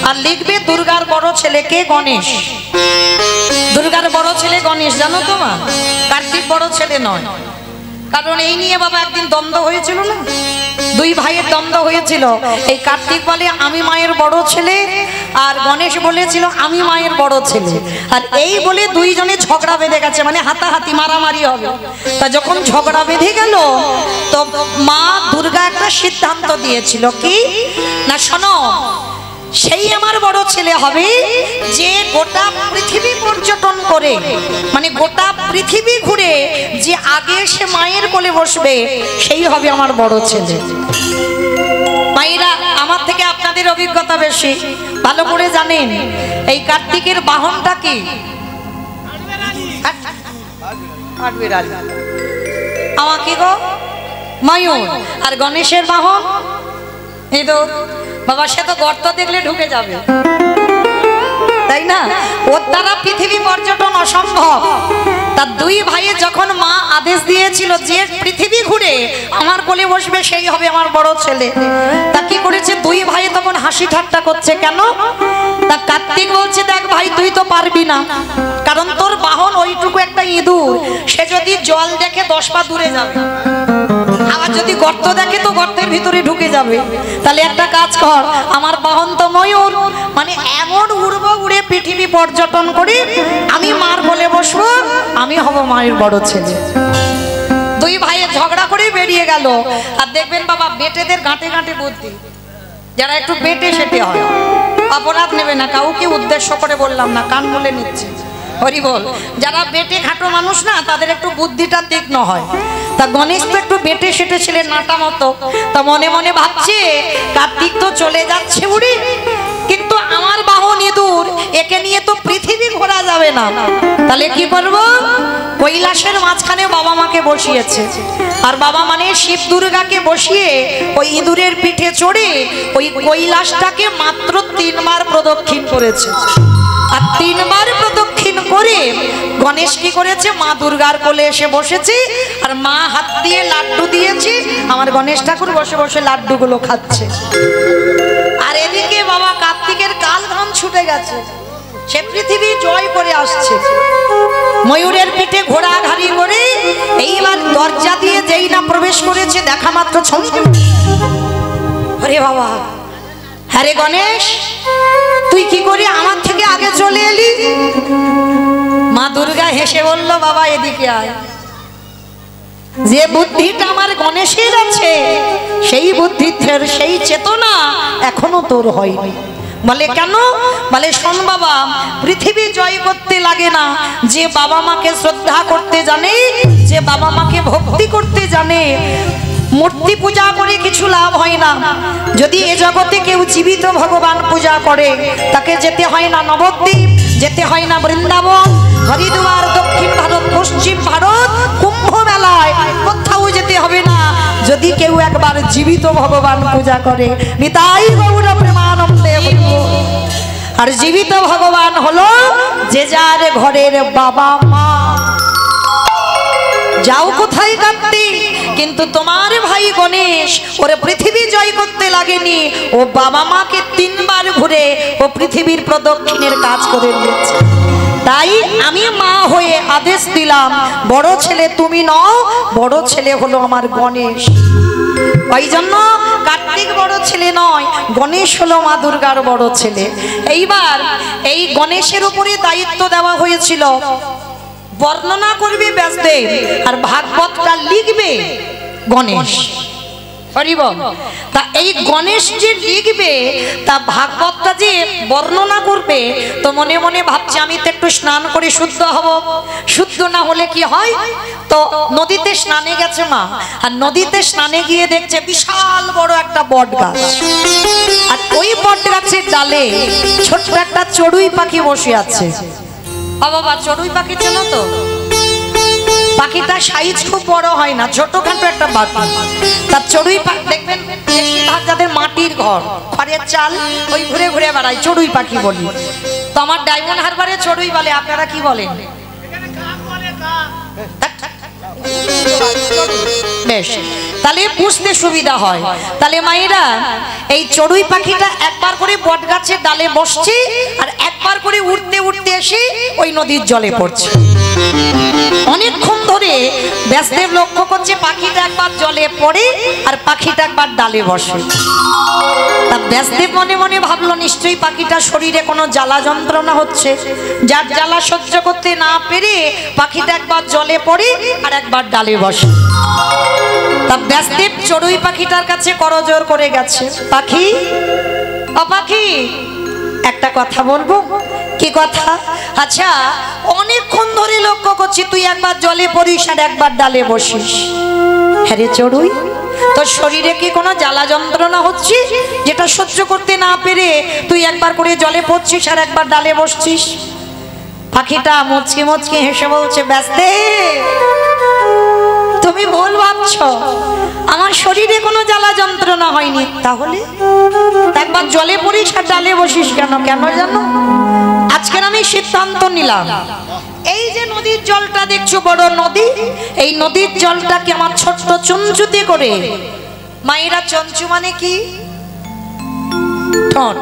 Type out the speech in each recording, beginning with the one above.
আর লিখবে দুর্গার বড় ছেলে কে? গণেশ। দুর্গার বড় ছেলে গণেশ, জানো তো মা? কার্তিক বড় ছেলে নয়। কারণ এই নিয়ে বাবা একদিন দ্বন্দ্ব হয়েছিল না, দুই ভাইয়ের দ্বন্দ্ব হয়েছিল। এই কার্তিক বলে আমি মায়ের বড় ছেলে, আর গণেশ বলেছিল আমি মায়ের বড় ছেলে। আর এই বলে দুইজনে ঝগড়া বেঁধে গেছে, মানে হাতাহাতি মারামারি হবে। তা যখন ঝগড়া বেঁধে গেল তো মা দুর্গা একটা সিদ্ধান্ত দিয়েছিল কি না, শোনো, সেই আমার বড় ছেলে হবে যে গোটা পৃথিবী পর্যটন করে, মানে গোটা পৃথিবী ঘুরে যে আগে সে মায়ের কোলে বসবে, সেই হবে আমার বড় ছেলে। মায়েরা আমার থেকে আপনাদের অভিজ্ঞতা বেশি, ভালো করে জানেন এই কার্তিকের বাহনটা কি? আমাকে গো ময়ূর। আর গণেশের বাহন ইঁদুর। বাবা সে তো গর্ত দেখলে ঢুকে যাবে, তাই না? ওর দ্বারা পৃথিবী পর্যটন অসম্ভব। তার দুই ভাইয়ে যখন মা আদেশ দিয়েছিল যে পৃথিবী ঘুরে আমার কোলে বসবে সেই হবে আমার বড় ছেলে, তা কি করেছে দুই ভাই তখন হাসি ঠাট্টা করছে। কেন? তা কার্তিক বলছে দেখ ভাই তুই তো পারবি না, কারণ তোর বাহন ওইটুকু একটা ইঁদুর, সে যদি জল দেখে 10 পা দূরে যাবে, আবার যদি গর্ত দেখে তো গর্তের ভিতরে ঢুকে যাবে। তাহলে একটা কাজ কর, আমার বাহন তো ময়ূর, মানে এমন উড়বো উড়ে পৃথিবী পর্যটন করি, আমি মার কোলে বসবো, আমি হব মায়ের বড় ছেলে। দুই ভাইয়ের ঝগড়া করে বেরিয়ে গেল। আর দেখবেন বাবা বেটেদের গাঁটে গাঁটে বুদ্ধি, যারা একটু বেটে সেটে হয়, অপরাধ নেবে না, কাউকে উদ্দেশ্য করে বললাম না, কান মুলে নিচ্ছে, হরি বল। যারা বেটে খাটো মানুষ না তাদের একটু বুদ্ধিটা তীক্ষ্ণ হয়। তা গণেশ তো একটু বেটে সেটে ছিলেন নাটা মতো, তা মনে মনে ভাবছে কার্তিক তো চলে যাচ্ছে উড়ে, কিন্তু আমার বাহন ইঁদুর, একে নিয়ে তো পৃথিবী ঘোরা যাবে না, তাহলে কি করব? কৈলাসের মাঝখানে বাবা মাকে বসিয়েছে, আর বাবা মানে শিব দুর্গাকে বসিয়ে ওই ইঁদুরের পিঠে চড়ে ওই কৈলাসটাকে মাত্র 3 বার প্রদক্ষিণ করেছে। আর 3 বার প্রদক্ষিণ করে গণেশ কি করেছে? মা দুর্গার কোলে এসে বসেছে, আর মা হাত দিয়ে লাড্ডু দিয়েছে, আমার গণেশ ঠাকুর বসে বসে লাড্ডুগুলো খাচ্ছে। আর এদিকে বাবা কার্তিকের কাল ঘাম ছুটে গেছে, সে পৃথিবী জয় করে আসছে, ময়ূরের পিঠে ঘোড়া ঘাড়ি করে। এইবার দরজা দিয়ে যেই না প্রবেশ করেছে, দেখা মাত্র ছমকে, আরে বাবা, হ্যাঁ রে গণেশ, তুই কি করে আমার থেকে আগে চলে এলি? মা দুর্গা হেসে বলল বাবা এদিকে আয়, যে বুদ্ধিটা আমার গণেশের আছে সেই বুদ্ধির সেই চেতনা এখনো তোর হয়নি। বলে কেন? বলে শোন বাবা, পৃথিবী জয় করতে লাগে না, যে বাবা মাকে শ্রদ্ধা করতে জানে, যে বাবা মাকে ভক্তি করতে জানে, মূর্তি পূজা করে কিছু লাভ হয় না। যদি এ জগতে কেউ জীবিত ভগবান পূজা করে, তাকে যেতে হয় না নবদ্বীপ, যেতে হয় না বৃন্দাবন, হরিদ্বার, দক্ষিণ ভারত, পশ্চিম ভারত, কুম্ভ মেলায়, কোথাও যেতে হবে না। যদি কেউ একবার জীবিত ভগবান পূজা করে, নিতাই গৌর প্রেমানন্দে বলব। আর জীবিত ভগবান হলো যে যার ঘরের বাবা মা। যাও কোথায় কার্তিক, কিন্তু তোমার ভাই গণেশ ওরে পৃথিবী জয় করতে লাগেনি, ও বাবা মাকে 3 বার ঘুরে ও পৃথিবীর প্রদক্ষিণের কাজ করে নিয়েছে। তাই আমি মা হয়ে আদেশ দিলাম, বড় ছেলে তুমি নও, বড় ছেলে হলো আমার গণেশ। ওই জন্য কার্তিক বড় ছেলে নয়, গণেশ হলো মা দুর্গার বড় ছেলে। এইবার এই গণেশের উপরে দায়িত্ব দেওয়া হয়েছিল, বর্ণনা করবে ব্যাসদেব, আর ভাগবতটা লিখবে গণেশ। হরিবল। তা এই গণেশ যে লিখবে, তা ভাগবতটা যে বর্ণনা করবে, তো মনে মনে ভাবছে আমি তো একটু স্নান করে শুদ্ধ হব, শুদ্ধ না হলে কি হয়? তো নদীতে স্নানে গেছে মা, আর নদীতে স্নানে গিয়ে দেখছে বিশাল বড় একটা বট গাছ, আর ওই বট গাছের ডালে ছোট্ট একটা চড়ুই পাখি বসে আছে। বাবা চড়ুই পাখি চেনো তো? পাখিটা সাইজ খুব বড় হয় না, ছোটখাটো একটা পাখি। তার চড়ুই পাখি দেখবেন বেশিরভাগ যাদের মাটির ঘর, খড়ের চাল, ওই ঘুরে ঘুরে বেড়ায়, চড়ুই পাখি বলি। তো আমার ডায়মন্ড হারবারে চড়ুই বলে, আপনারা কি বলেন? বেশ, তাহলে বুঝতে সুবিধা হয়। তাহলে মায়েরা এই চড়ুই পাখিটা একবার করে বট গাছের ডালে বসছে আর একবার করে উঠতে উঠতে এসে ওই নদীর জলে পড়ছে। অনেকক্ষণ ধরে ব্যাসদেব লক্ষ্য করছে পাখিটা একবার জলে পড়ে আর পাখিটা একবার ডালে বসে। তা ব্যাসদেব মনে মনে ভাবলো নিশ্চয়ই পাখিটা শরীরে কোনো জ্বালা যন্ত্রণা হচ্ছে, যার জ্বালা সহ্য করতে না পেরে পাখিটা একবার জলে পড়ে আর একবার ডালে বসে। তা ব্যাসদেব চড়ুই পাখিটার কাছে করজোড় করে গেছে, পাখি ও পাখি একটা কথা বলবো। কি কথা? আচ্ছা অনেকক্ষণ ধরে লক্ষ্য করছি তুই একবার জলে পড়িস আর একবার ডালে বসিস। হ্যাঁ রে চড়ুই, তোর শরীরে কি কোনো জ্বালা যন্ত্রণা হচ্ছে যেটা সহ্য করতে না পেরে তুই একবার করে জলে পড়ছিস আর একবার ডালে বসছিস? পাখিটা মুচকি মুচকি হেসে বলছে, ব্যাসদেব তুমি ভুল ভাবছো, আমার শরীরে কোনো জ্বালা যন্ত্রণা হয়নি। তাহলে একবার জলে পড়িস আর ডালে বসিস কেন? কেন জানো? আজকের আমি সিদ্ধান্ত নিলাম, এই যে নদীর জলটা দেখছো বড় নদী, এই নদীর জলটাকে আমার ছোট্ট চঞ্চুতে করে, মায়েরা চঞ্চু মানে কি? ঠোঁট।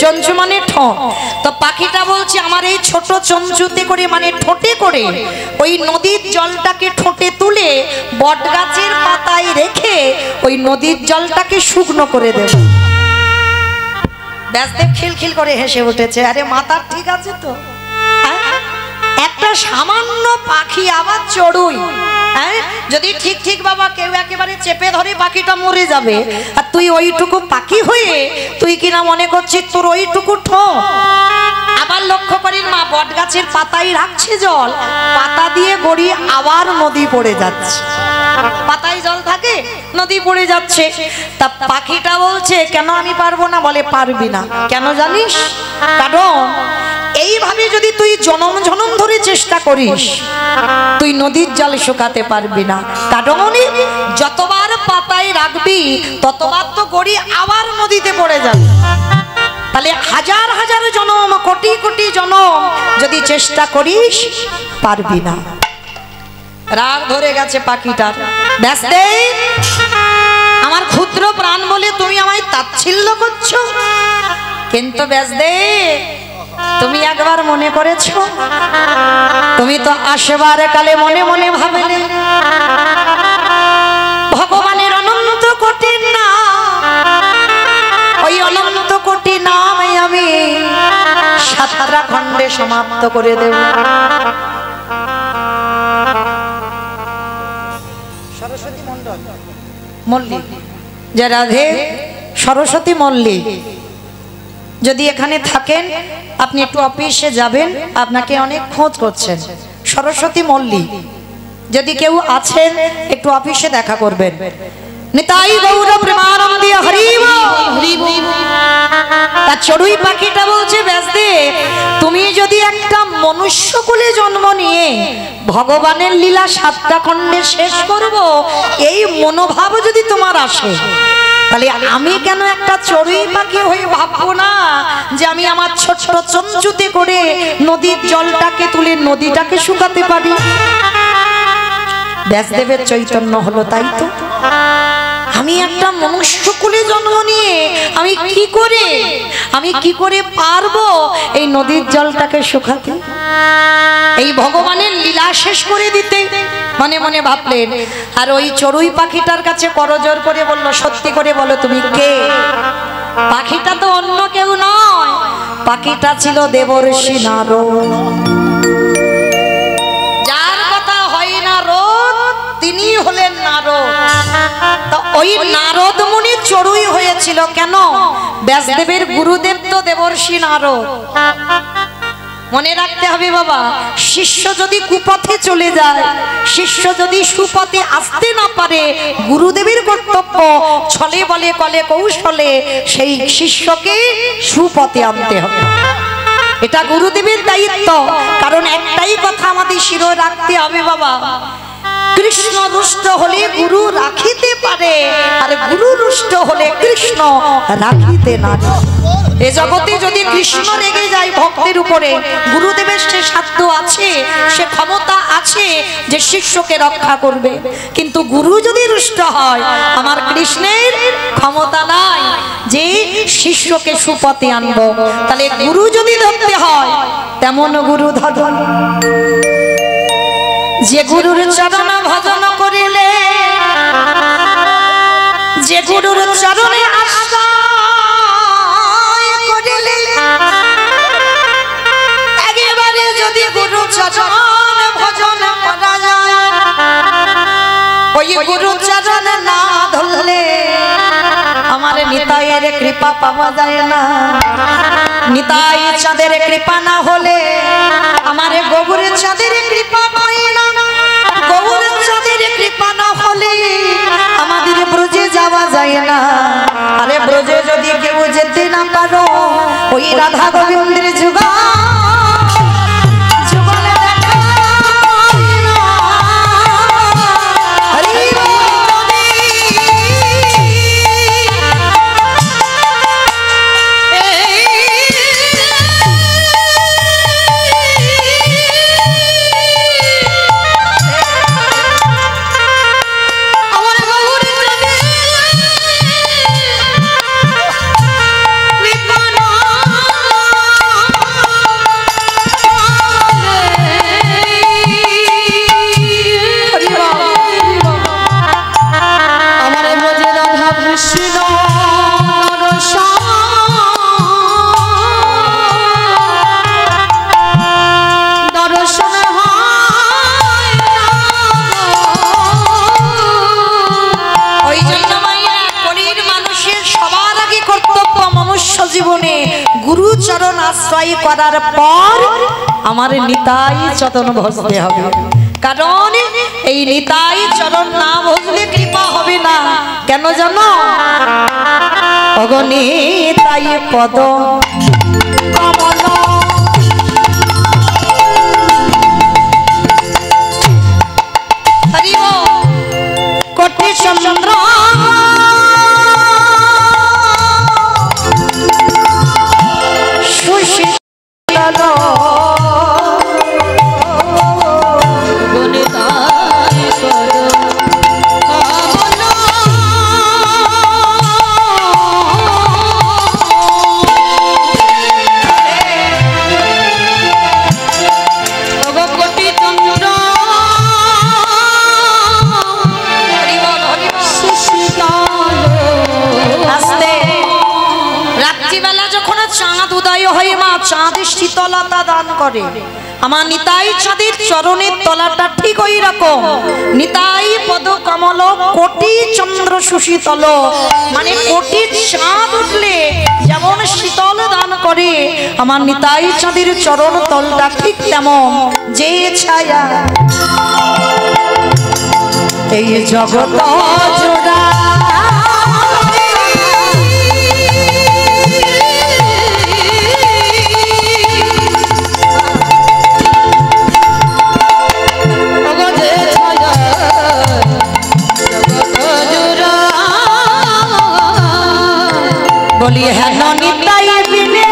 চঞ্চু মানে ঠোঁট। তো পাখিটা বলছে আমার এই ছোট চঞ্চুতে করে মানে ঠোঁটে করে ওই নদীর জলটাকে ঠোঁটে তুলে বট গাছের পাতায় রেখে ওই নদীর জলটাকে শুকনো করে দেব। ব্যাসদেব খিলখিল করে হেসে উঠেছে, আরে মাথা ঠিক আছে তো? একটা সামান্য পাখি আবার চড়ুই, হ্যাঁ যদি ঠিক ঠিক বাবা কেউ একেবারে চেপে ধরে পাখিটা মরে যাবে, আর তুই ওইটুকু পাখি হয়ে তুই কিনা মনে করছিস তোর ওইটুকু ঠোঁট। আবার লক্ষ্য করিস মা বট গাছের পাতায় রাখছে জল, পাতা দিয়ে গড়িয়ে আবার নদী পড়ে যাচ্ছে। পাতায় জল থাকে, নদী পড়ে যাচ্ছে। তা পাখিটা বলছে কেন আমি পারবো না? বলে পারবি না কেন জানিস? কারণ এইভাবে যদি তুই জনম জনম ধরে চেষ্টা করিস তুই নদীর জল শুকাতে পারবি না। কারণ যতবার পাতায় রাখবি ততবার তো গড়ি আবার নদীতে পড়ে যাবে। তাহলে হাজার হাজার জনম কোটি কোটি জনম যদি চেষ্টা করিস পারবি না। রাগ ধরে গেছে পাখিটার। ব্যাসদেব আমার ক্ষুদ্র প্রাণ বলে তুমি আমায় তাচ্ছিল্য করছো, কিন্তু ব্যাসদেব তুমি একবার মনে করেছো, তুমি তো আসবার কালে মনে মনে ভাবলে ভগবানের অনন্ত কোটি নাম, ওই অনন্ত কোটি নাম আমি 7টা খণ্ডে সমাপ্ত করে দেব। সরস্বতী মল্লিক, যে রাধে সরস্বতী মল্লিক যদি এখানে থাকেন আপনি একটু অফিসে যাবেন, আপনাকে অনেক খোঁজ করছেন। সরস্বতী মল্লিক যদি কেউ আছেন একটু অফিসে দেখা করবেন। নিতাই গৌর প্রেমানন্দে হরি বল। তার চড়ুই পাখিটা বলছে ব্যাসদেব তুমি যদি একটা মনুষ্য কুলে জন্ম নিয়ে ভগবানের লীলা 7টা খণ্ডে শেষ করব এই মনোভাব যদি তোমার আসে, তাহলে আমি কেন একটা চড়ুই পাখি হয়ে ভাববো না যে আমি আমার ছোট্ট চঞ্চুতে করে নদীর জলটাকে তুলে নদীটাকে শুকাতে পারি? ব্যাসদেবের চৈতন্য হলো তাই তো। আমি একটা মনুষ্যকুলে জন্ম নিয়ে আমি কি করে পারবো এই নদীর জলটাকে শুকাতে, এই ভগবানের লীলা শেষ করে দিতে? মনে মনে ভাবলেন। আর ওই চড়ুই পাখিটার কাছে করজোড় করে বলল, সত্যি করে বলো তুমি কে? পাখিটা তো অন্য কেউ নয়, পাখিটা ছিল দেবর্ষি নারদ। যার কথা হয় না রোদ তিনি হলেন নারদ। তো ওই নারদ মুনি চড়ুই হয়েছিল কেন? ব্যাসদেবের গুরুদেব তো দেবর্ষি নারদ। মনে রাখতে হবে বাবা, শিষ্য যদি কুপথে চলে যায়, শিষ্য যদি সুপথে আসতে না পারে, গুরুদেবের কর্তব্য ছলে বলে কলে কৌশলে সেই শিষ্যকে সুপথে আনতে হবে। এটা গুরুদেবের দায়িত্ব। কারণ একটাই কথা আমাদের শিরো রাখতে হবে বাবা, কৃষ্ণ রুষ্ট হলে গুরু রাখিতে পারে, আর গুরু রুষ্ট হলে কৃষ্ণ রাখিতে না পারে। এ জগতে যদি কৃষ্ণ রেগে যায় ভক্তের উপরে, গুরুদেবের সে সাধ্য আছে, সে ক্ষমতা আছে যে শিষ্যকে রক্ষা করবে। কিন্তু গুরু যদি রুষ্ট হয়, আমার কৃষ্ণের ক্ষমতা নাই যে শিষ্যকে সুপথে আনবো। তাহলে গুরু যদি ধরতে হয়, তেমন গুরু ধরুন যে গুরুর চরণ ভজন করিলে, যে গুরুর চরণে আশ্রয় করিলে, একেবারে যদি গুরু চরণ ভজন করা যায়, ওই গুরু চরণ না ধরলে আমার নিতাইয়ের কৃপা পাওয়া যায় না। নিতাই চাঁদের কৃপা না হলে আমার গৌরের চাঁদের কৃপা হয় না। গৌরের চাঁদের কৃপা না হলে আমাদের ব্রজে যাওয়া যায় না। আরে ব্রজে যদি কেউ যেতে না পারো, ওই রাধা গোবিন্দের যুগা জীবনে গুরুচরণ আশ্রয় করার পর আমার নিতাই চরণ ভজতে হবে। কারণ এই নিতাই চরণ না ভজলে কৃপা হবে না। কেন জানো? অগণিতাই পদ কমল কোটি চন্দ্র চাঁদের শীতলতা দান করে। আমার নিতাই চাঁদের চরণের তলাটা ঠিক ওই রকম। নিতাই পদ কমল কোটি চন্দ্র সুশীতল, মানে কোটি চাঁদ উঠলে যেমন শীতল দান করে, আমার নিতাই চাঁদের চরণ তলটা ঠিক তেমন। যে ছায়া এই জগৎ জোড়া বলি হ্যাঁ নিতাই বিনে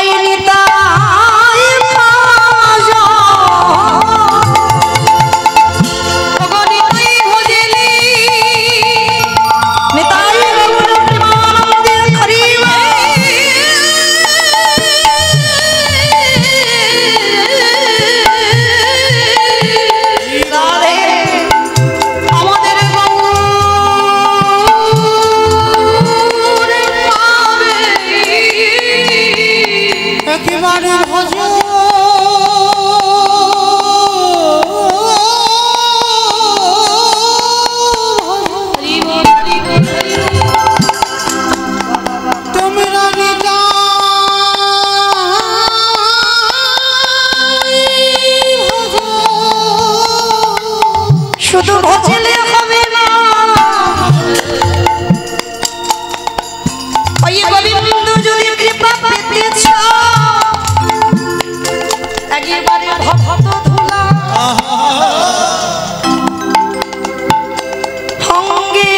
ললিতা শুধু ভজলে হবে না, ওই গোবিন্দ যদি কৃপা পেতে চাও একেবারে ভক্ত ধুলা সঙ্গে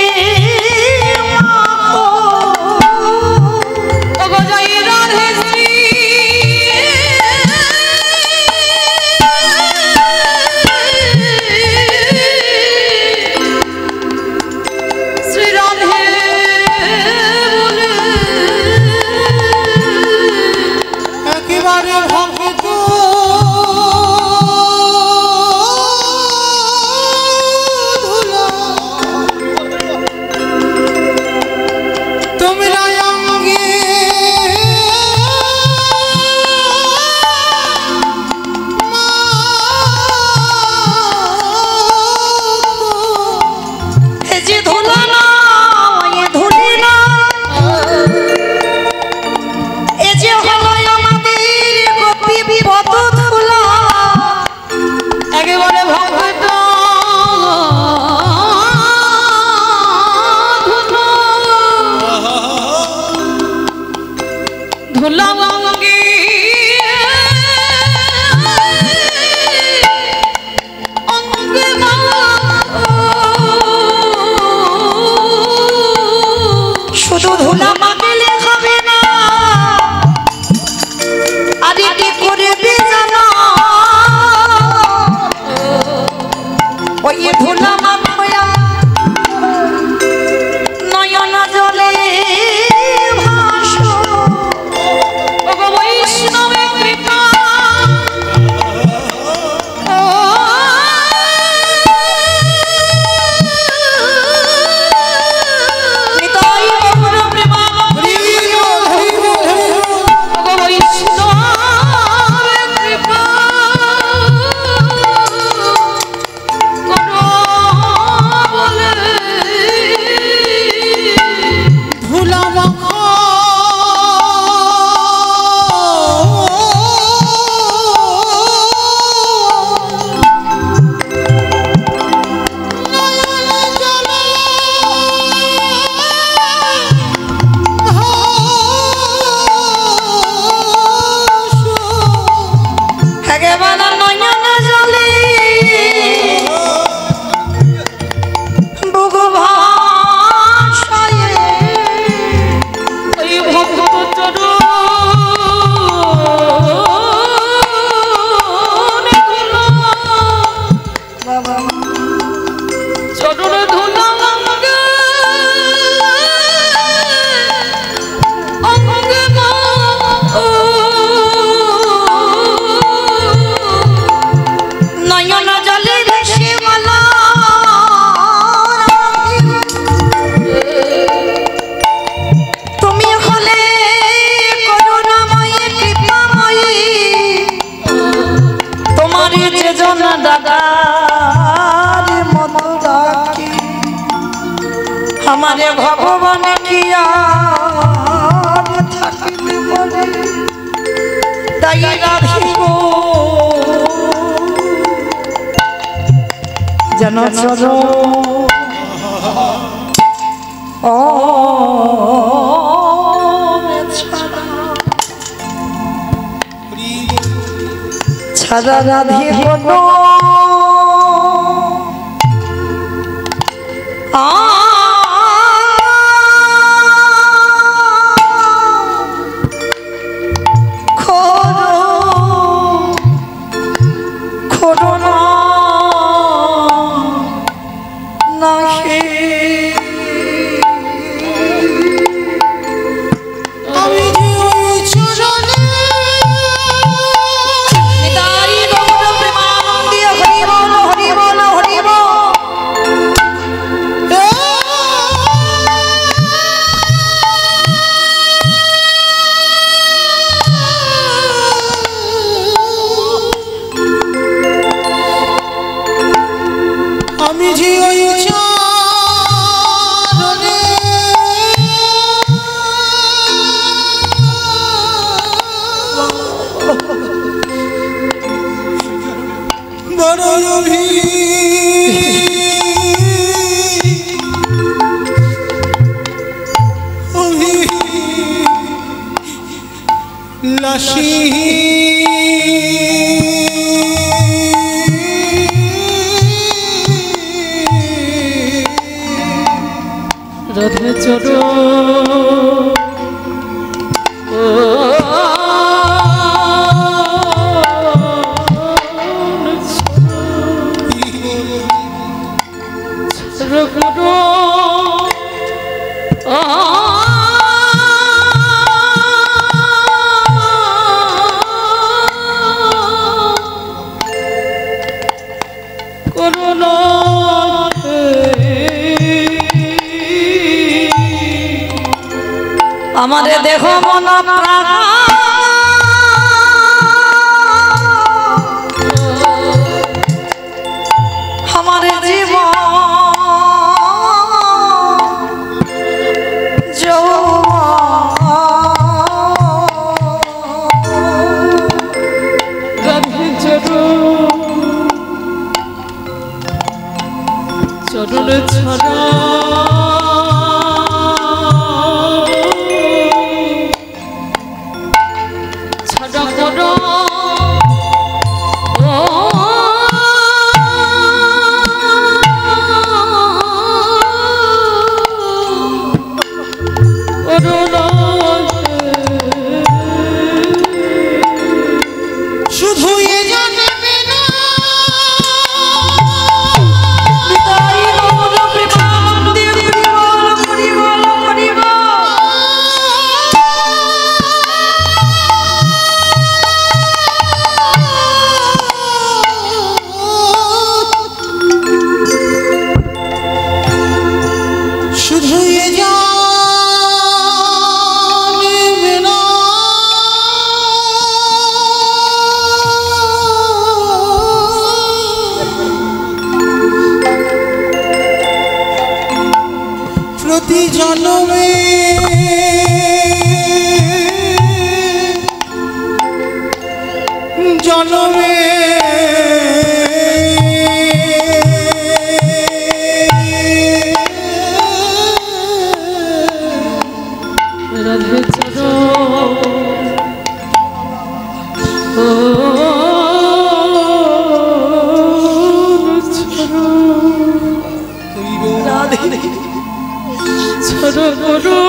আমারে ভগবান কি আর থাকিতে পারে তাই রাধিব যেন ও ছাড়া রাধিব রাধে চলো আমারে দেহ মন প্রাণ আমারে জীবন চরণ ছাড়া প্রতি জন্মে জন্মে রাধে চলো ছড়ো করো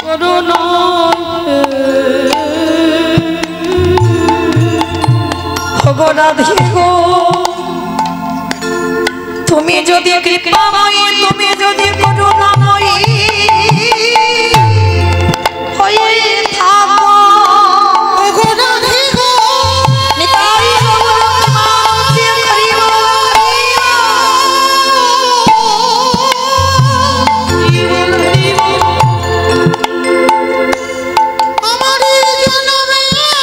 করোনা রাধে গো তুমি যদি কৃপাময়ী তুমি যদি করুণাময়ী হয়ে থাকো আমার জন্মে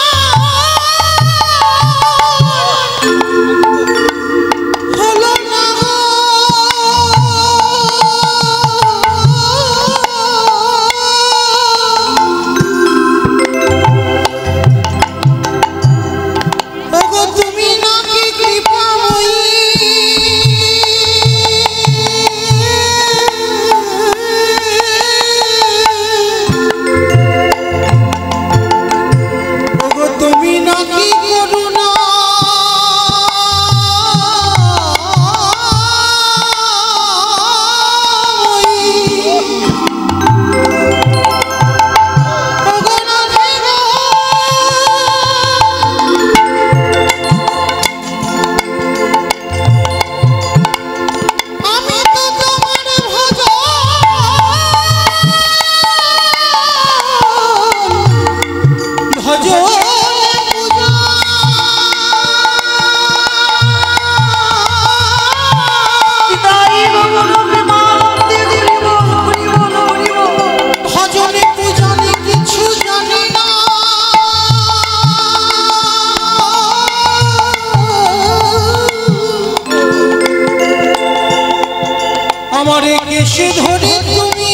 কেশে ধরে তুমি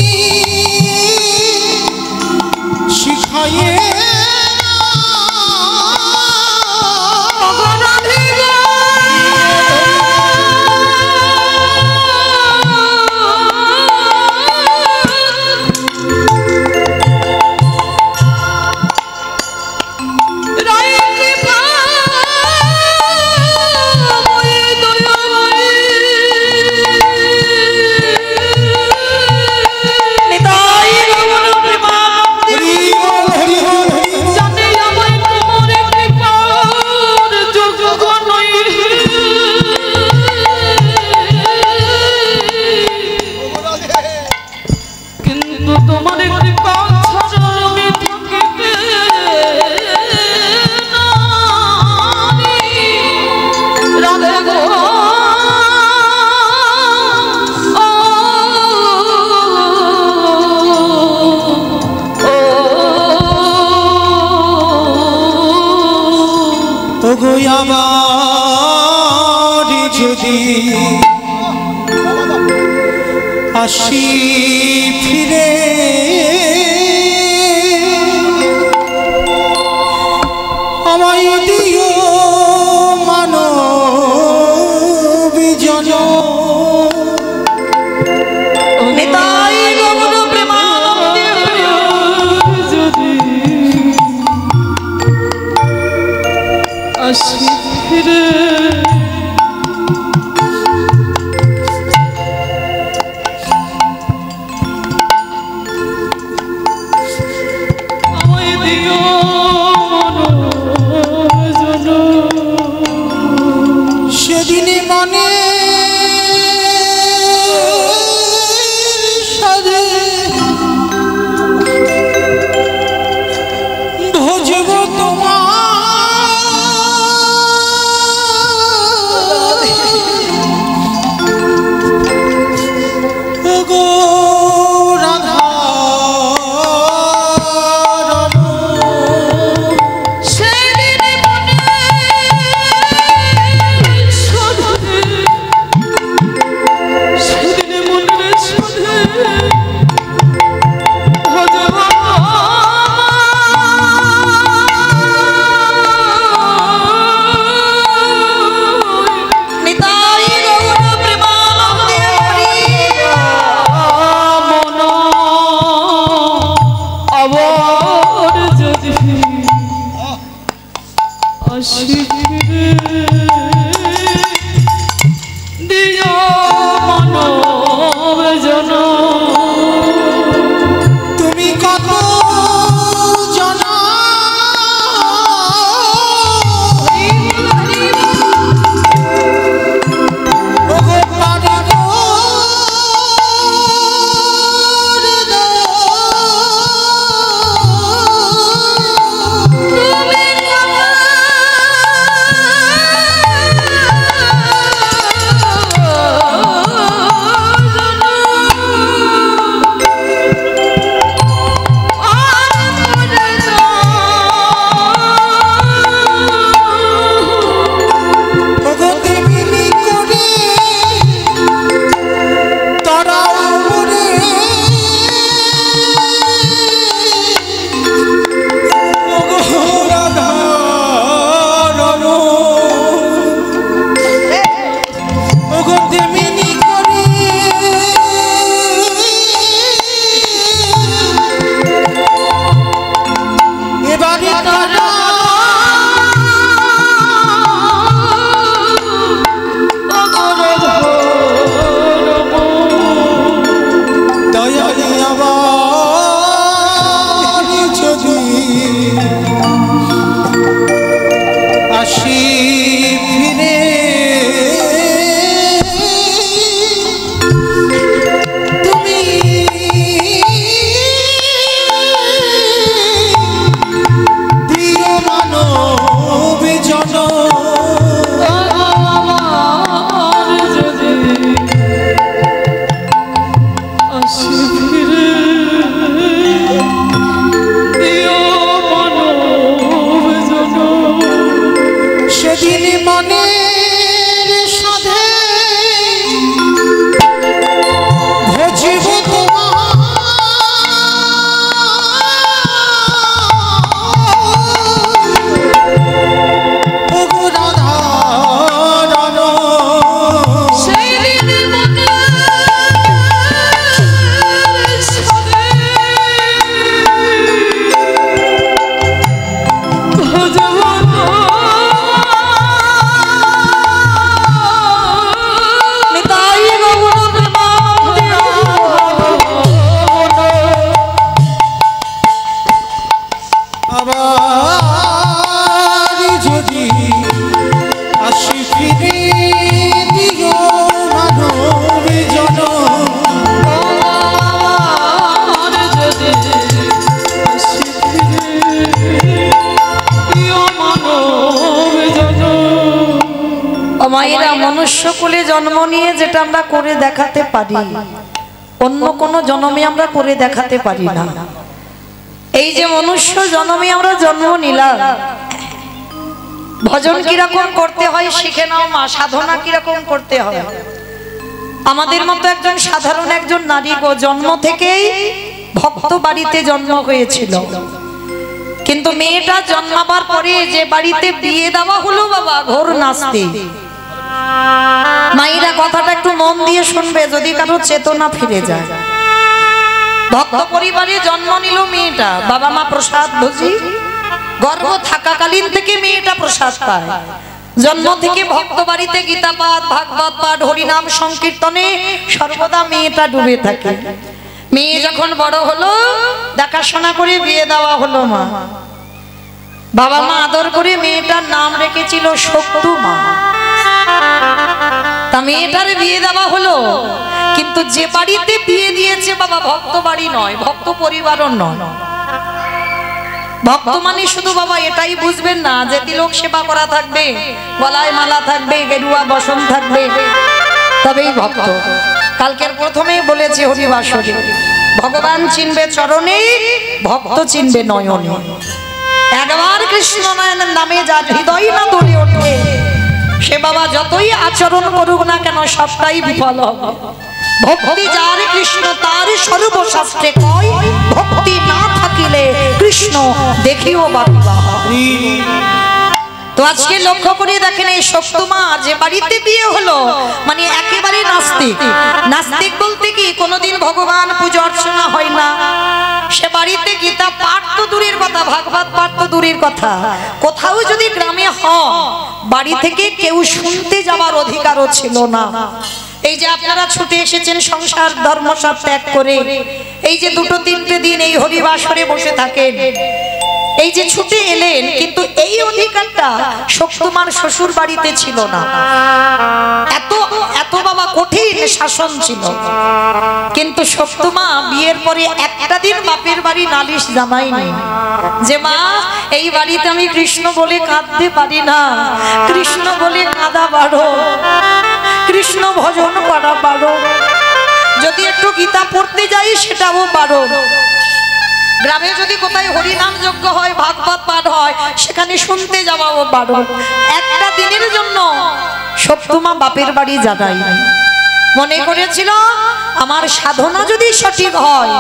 শিখাইয়ে আবার যদি আসি ফিরে আমায় দিও মানব জনম নিতাই গৌর প্রেমানন্দে যদি আসি ফিরে আমায় দিও সেদিনে মনে সাজে ভজব তোমার ওগো রাধা নিতাই গৌর প্রেমানন্দে আবার যদি আসি ফিরে দিও মানব জনম তুমি কত জানা ওগো পারিব তুমি মায়েরা মনুষ্য কুলে জন্ম নিয়ে যেটা আমরা করে দেখাতে পারি অন্য কোনো জন্মে আমরা করে দেখাতে পারি না। এই যে মনুষ্য জন্মে আমরা জন্ম নিলাম, ভজন কিরকম করতে হয় শিখে নাও মা, সাধনা কিরকম করতে হয়। আমাদের মতো একজন সাধারণ একজন নারী গো জন্ম থেকেই ভক্ত বাড়িতে জন্ম হয়েছিল, কিন্তু মেয়েটা জন্মাবার পরে যে বাড়িতে বিয়ে দেওয়া হলো বাবা ঘোর নাস্তিক। মায়েরা কথাটা একটু মন দিয়ে শুনবে যদি কারো চেতনা ফিরে যায়। ভক্ত পরিবারে জন্ম নিল মেয়েটা, বাবা মা প্রসাদ ভোজি, গর্ভ থাকাকালীন থেকে মেয়েটা প্রসাদ পায়। জন্ম থেকে ভক্ত বাড়িতে গীতা পাঠ, ভাগবত পাঠ, হরিনাম সংকীর্তনে সর্বদা মেয়েটা ডুবে থাকে। মেয়ে যখন বড় হলো দেখাশোনা করে বিয়ে দেওয়া হলো মা। বাবা মা আদর করে মেয়েটার নাম রেখেছিল শক্তুমা। তা মেয়েটার বিয়ে দেওয়া হলো, কিন্তু যে বাড়িতে বিয়ে দিয়েছে বাবা ভক্ত বাড়ি নয়, ভক্ত পরিবারও নয়। ভক্ত মানে শুধু বাবা এটাই বুঝবেন না যে তিলক সেবা করা থাকবে, গলায় মালা থাকবে, গেরুয়া বসন থাকবে, তবেই ভক্ত। কালকের প্রথমেই বলেছি হরিবাসরে ভগবান চিনবে চরণে, ভক্ত চিনবে নয়নে। একবার কৃষ্ণ নয়নের নামে যার হৃদয় না দুলে ওঠে সে বাবা যতই আচরণ করুক না কেন সবটাই বিফল হবে। ভক্তি যার কৃষ্ণ তার সর্বশাস্ত্রে কয়, ভক্তি না থাকিলে কৃষ্ণ দেখিও বাকিবা। তো আজকে লক্ষ্য করে দেখেন এই শক্তুমা যে বাড়িতে বিয়ে হলো মানে একেবারে নাস্তিক। নাস্তিক বলতে কি কোনোদিন ভগবান পূজা অর্চনা হয় না, সে বাড়িতে গীতা পাঠ তো দূরের কথা, ভাগবত পাঠ তো দূরের কথা, কোথাও যদি গ্রামে হয় বাড়ি থেকে কেউ শুনতে যাওয়ার অধিকারও ছিল না। এই যে আপনারা ছুটে এসেছেন সংসার ধর্মসার ত্যাগ করে, এই যে দুটো তিনটে দিন এই হরিবাসরে বসে থাকেন, এই যে ছুটে এলেন, কিন্তু এই অধিকারটা শক্তুমার শ্বশুর বাড়িতে ছিল না। এত এত বাবা কঠিন শাসন ছিল। কিন্তু শক্তুমা বিয়ের পরে একটা দিন বাপের বাড়ি নালিশ জানায়নি যে মা এই বাড়িতে আমি কৃষ্ণ বলে কাঁদতে পারি না, কৃষ্ণ বলে কাঁদা বাড়ো, কৃষ্ণ ভজন করা বাড়ো, যদি একটু গীতা পড়তে যাই সেটাও বাড়ো, গ্রামে যদি কোথায় হরিনাম যজ্ঞ হয়, ভাগবত পাঠ হয় সেখানে শুনতে যাওয়াও বাড়ো। একটা দিনের জন্য শক্তুমা বাপের বাড়ি যায়নি। মনে করেছিল আমার সাধনা যদি সঠিক হয়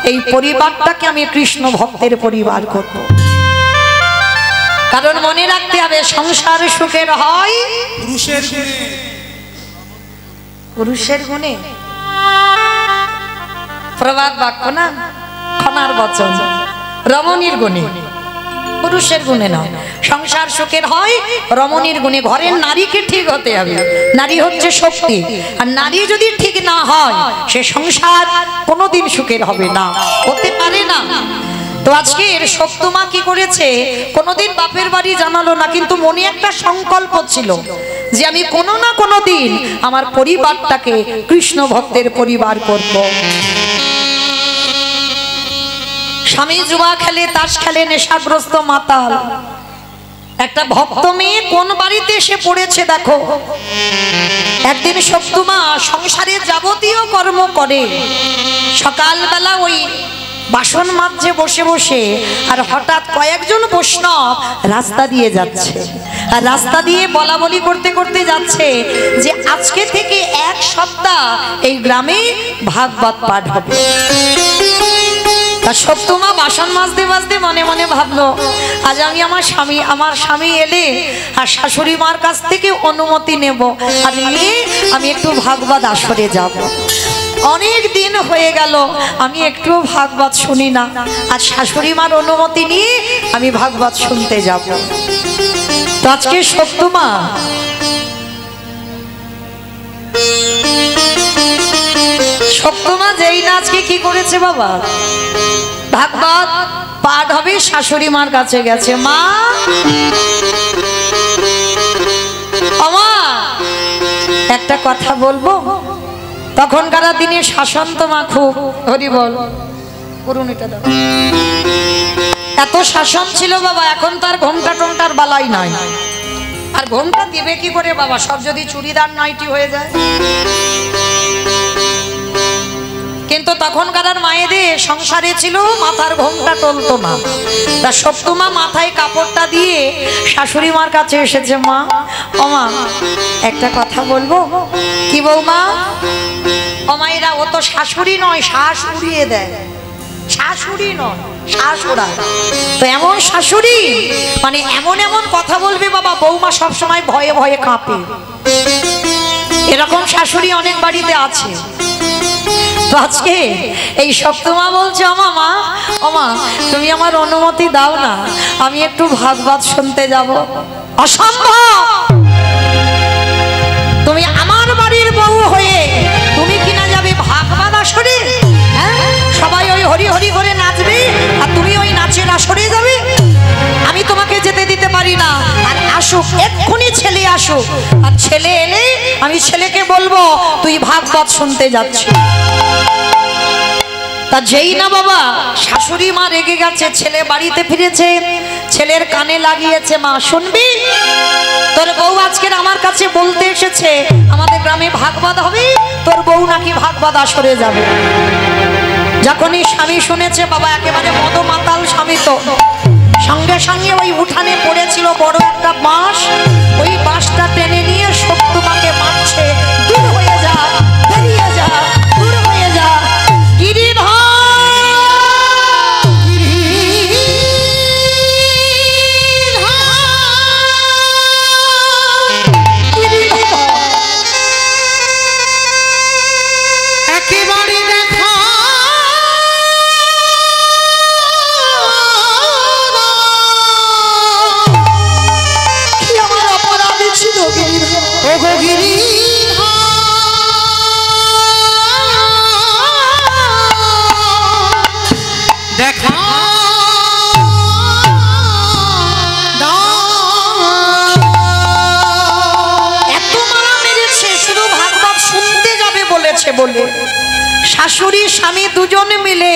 এই পরিবারটাকে আমি কৃষ্ণ ভক্তের পরিবার করব। কারণ মনে রাখতে হবে সংসার সুখের হয় পুরুষের গুণে। পুরুষের গুণে, প্রবাদ বাক্য না, খনার বচন, রমণীর গুণে, পুরুষের গুণে নয়। সংসার সুখের হয় রমণীর গুণে। ঘরের নারীকে ঠিক হতে হবে, নারী হচ্ছে শক্তি, আর নারী যদি ঠিক না হয় সে সংসার কোনোদিন সুখের হবে না, হতে পারে না। তো আজকে শক্তুমা কি করেছে, কোনোদিন বাপের বাড়ি জানালো না, কিন্তু মনে একটা সংকল্প ছিল যে আমি কোনো না কোনো দিন আমার পরিবারটাকে কৃষ্ণ ভক্তের পরিবার করব। স্বামী জুয়া খেলে, তাস খেলে, নেশাগ্রস্ত মাতাল, একটা ভক্ত মেয়ে কোন বাড়িতে এসে পড়েছে দেখো। একদিন শক্তুমা সংসারের যাবতীয় কর্ম করে, সকালবেলা ওই বাসন মাজছে বসে বসে, আর হঠাৎ কয়েকজন বৈষ্ণব রাস্তা দিয়ে যাচ্ছে, আর রাস্তা দিয়ে বলা বলি করতে করতে যাচ্ছে যে আজকে থেকে এক সপ্তাহ এই গ্রামে ভাগবত পাঠ হবে। তা শক্তুমা বাসন মাজতে মাজতে মনে মনে ভাবলো আজ আমি আমার স্বামী এলে আর শাশুড়ি মার কাছ থেকে অনুমতি নেব, আর নিয়ে আমি একটু ভাগবত আসরে যাব। অনেক দিন হয়ে গেল আমি একটু ভাগবত শুনি না, আর শাশুড়ি মার অনুমতি নিয়ে আমি ভাগবত শুনতে যাব। তো আজকে শক্তুমা যেই না আজকে কি করেছে বাবা, ভাগবত পাঠ হবে, শাশুড়ি মার কাছে গেছে, মা আমা একটা কথা বলবো। তখনকার দিনে শাসন তো মা খুব, হরি বল করুণিটা দাও, এত শাসন ছিল বাবা, এখন তার ঘোমটা টোমটার বালাই নাই। আর ঘোমটা দিবে কি করে বাবা, সব যদি চুড়িদার নাইটি হয়ে যায়। কিন্তু তখনকার মায়েদের সংসারে ছিল মাথার ঘোমটা টলতো না। তা সপ্তমা মাথায় কাপড়টা দিয়ে শাশুড়ি মার কাছে এসেছে। মা, ও মা, একটা কথা বলবো। কি বৌমা? ও মায়েরা, ও তো শাশুড়ি নয়, শ্বাস উড়িয়ে দেয়। শাশুড়ি নয়, শ্বাস ওড়ায়। তো এমন শাশুড়ি মানে এমন এমন কথা বলবে বাবা, বৌমা সবসময় ভয়ে ভয়ে কাঁপে। এরকম শাশুড়ি অনেক বাড়িতে আছে। তো আজকে এই সপ্তমা বলছে, মা, ওমা, তুমি আমার অনুমতি দাও না, আমি একটু ভাগবত শুনতে যাব। অসম্ভব! তুমি আমার বাড়ির বউ হয়ে তুমি কিনা যাবে ভাগবত আসরে? সবাই ওই হরি হরি করে নাচবে আর তুমি ওই নাচের আসরে যাবে? আমি তোমাকে যেতে দিতে পারি না। আর আসুক, এক্ষুনি ছেলে আসুক, আর ছেলে এলে আমি ছেলেকে বলবো তুই ভাগবত শুনতে যাচ্ছিস। তা যেই না বাবা শাশুড়ি মা রেগে গেছে, ছেলে বাড়িতে ফিরেছে, ছেলের কানে লাগিয়েছে, মা শুনবি, তোর বউ আজকের আমার কাছে বলতে এসেছে আমাদের গ্রামে ভাগবত হবে, তোর বউ নাকি ভাগবত আসরে যাবে। যখনই স্বামী শুনেছে বাবা, একেবারে মদমাতাল স্বামী, তো সঙ্গে সঙ্গে ওই উঠানে পড়েছিল বড় একটা বাঁশ, ওই বাঁশটা টেনে নিয়ে সপ্তমাকে মারছে, দূর হয়ে যা, বেরিয়ে যা, দূর হয়ে যা। গিরিধর একেবারে দেখা কি আমার অপরাধ ছিল গিরিধর? ওগো গিরিধর, দেখা এত মারা মেরেছে শুধু ভাগবত শুনতে যাবে বলেছে বলে। শাশুড়ি স্বামী দুজনে মিলে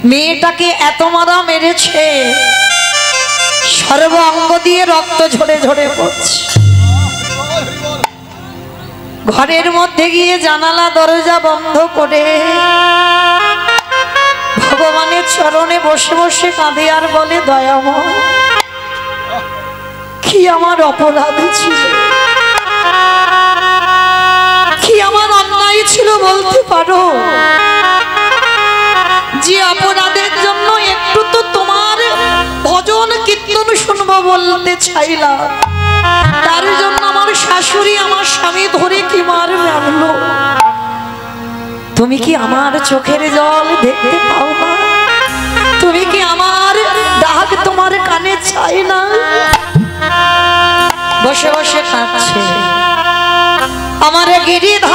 মেয়েটাকে এত মারা মেরেছে, সর্ব অঙ্গ দিয়ে রক্ত ঝরে ঝরে পড়ছে। ঘরের মধ্যে গিয়ে জানালা দরজা বন্ধ করে ভগবানের চরণে বসে বসে কাঁদে আর বলে, দয়াময়, কি আমার অপরাধ ছিল, কি আমার অন্যায় ছিল বলতে পারো? যে অপরাধের জন্য একটু তো তোমার ভজন কীর্তন শুনবো বলতে চাইলাম, তার জন্য আমার শাশুড়ি আমার স্বামী ধরে কি মার মারলো। তুমি কি আমার চোখের জল দেখতে পাও না? তুমি কি আমার ডাক তোমার কানে চাই না? বসে বসে কাঁদছে আমার গিরিধর।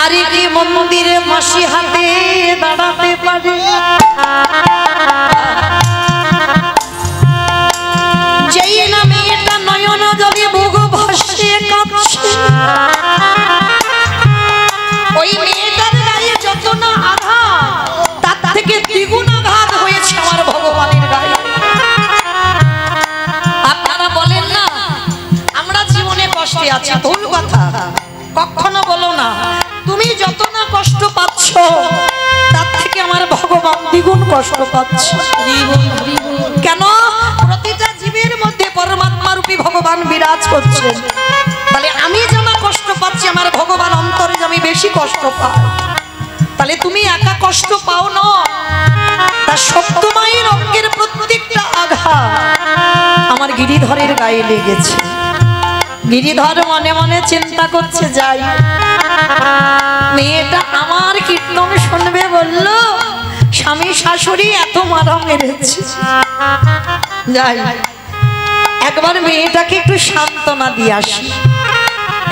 আরে কি মন্দিরে মাসি হাতে দাঁড়াতে পারে? যেই না মেয়েটা নয়ন জলে বুক ভাসিয়ে কাঁদছে, ওই মেয়েটার গায়ে যত না আঘাত, তার থেকে দ্বিগুণ আঘাত হয়েছে আমার ভগবানের গায়ে। আপনারা বলেন না আমরা জীবনে কষ্টে আছি, ভুল কথা, কখনো বলো না। তুমি যত না কষ্ট পাচ্ছ, তার থেকে আমার ভগবান দ্বিগুণ কষ্ট পাচ্ছে। কেন? প্রতিটা জীবের মধ্যে পরমাত্মা রূপী ভগবান বিরাজ করছে। তাহলে আমি যেন কষ্ট পাচ্ছি, আমার ভগবান অন্তরে আমি বেশি কষ্ট পাই। তাহলে তুমি একা কষ্ট পাও না, তার সপ্তমায়ের অঙ্গের প্রত্যেকটা আঘাত আমার গিরিধরের গায়ে লেগেছে। গিরিধর মনে মনে চিন্তা করছে, যাই মেয়েটা আমার কীর্তন শুনবে বলল, স্বামী শাশুড়ি এত মারা মেরেছে, যাই একবার মেয়েটাকে একটু সান্ত্বনা দিয়ে আসি।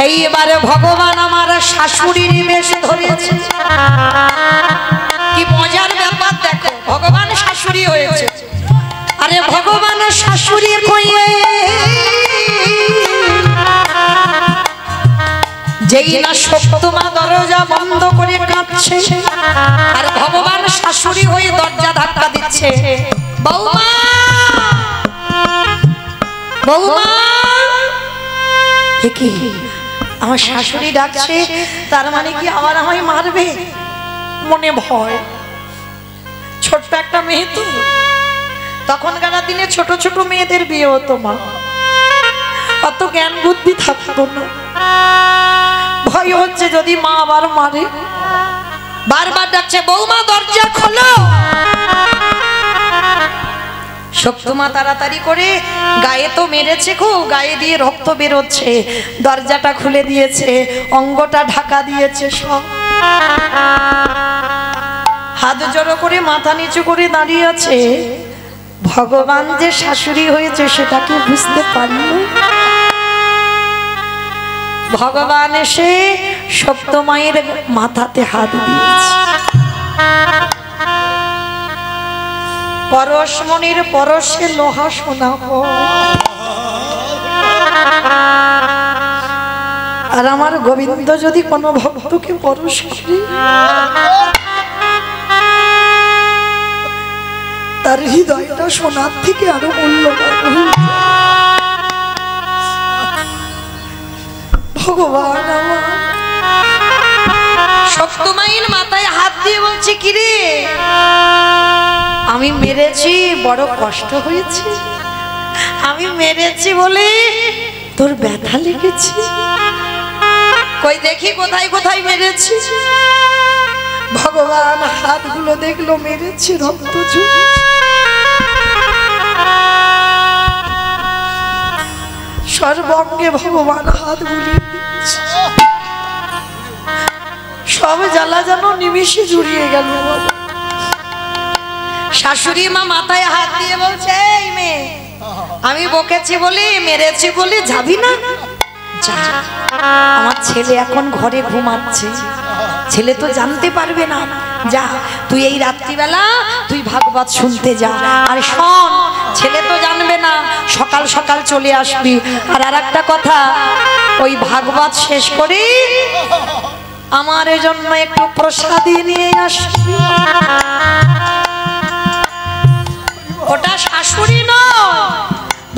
এইবারে ভগবান আমার শাশুড়ির বেশ ধরেছে। কি মজার ব্যাপার দেখো, ভগবান শাশুড়ি হয়েছে। আরে ভগবান শাশুড়ি হয়ে যেই না সপ্তমা দরজা বন্ধ করে কাঁদছে, আর ভগবান শাশুড়ি হয়ে দরজা ধাক্কা দিচ্ছে, বৌমা বৌমা। কি আমার শাশুড়ি ডাকছে, তার মানে কি আবার আমায় মারবে? মনে ভয়, ছোট্ট একটা মেয়ে তো, তখনকার দিনে ছোট ছোট মেয়েদের বিয়ে হতো, মা অত জ্ঞান বুদ্ধি থাকতো না। ভয় হচ্ছে যদি মা আবার মারে, বারবার ডাকছে, বৌমা দরজা খোলো। শক্তমা তাড়াতাড়ি করে, গায়ে তো মেরেছে খুব, গায়ে দিয়ে রক্ত বেরোচ্ছে, দরজাটা খুলে দিয়েছে, অঙ্গটা ঢাকা দিয়েছে সব। হাত জড়ো করে মাথা নিচু করে দাঁড়িয়ে আছে। ভগবান যে শাশুড়ি হয়েছে সেটাকে বুঝতে পারল। ভগবান এসে সপ্তমায়ের মাথাতে হাত দিয়েছে। পরশমণির পরশে লোহা সোনা হয়, আর আমার গোবিন্দ যদি কোনো ভক্তকে পরশ করে, তার হৃদয়টা সোনার থেকে আরো মূল্যবান। ভগবান আমার শক্তমায়ের মাথায় হাত দিয়ে বলছে, কিরে আমি মেরেছি, বড় কষ্ট হয়েছে, আমি মেরেছি বলে তোর ব্যথা লেগেছে, কই দেখি কোথায় কোথায় মেরেছি। ভগবান হাতগুলো দেখলো, মেরেছি, রক্ত ঝরছে। সর্বঙ্গে ভগবান হাত বুলিয়ে দিচ্ছে, সব জ্বালা যেন নিমিষে জুড়িয়ে গেল। শাশুড়ি মা মাথায় হাত দিয়ে বলছে, এই মেয়ে, আমি বকেছি বলি, মেরেছি বলি যাবি না? যা, আমার ছেলে এখন ঘরে ঘুমাচ্ছে, ছেলে তো জানতে পারবে না, যা তুই এই রাত্রিবেলা তুই ভাগবত শুনতে যা। আর শোন, ছেলে তো জানবে না, সকাল সকাল চলে আসবি। আর আরেকটা কথা, ওই ভাগবত শেষ করে আমার জন্য একটু প্রসাদী নিয়ে আসবি। ওটা শাশুড়ি নয়,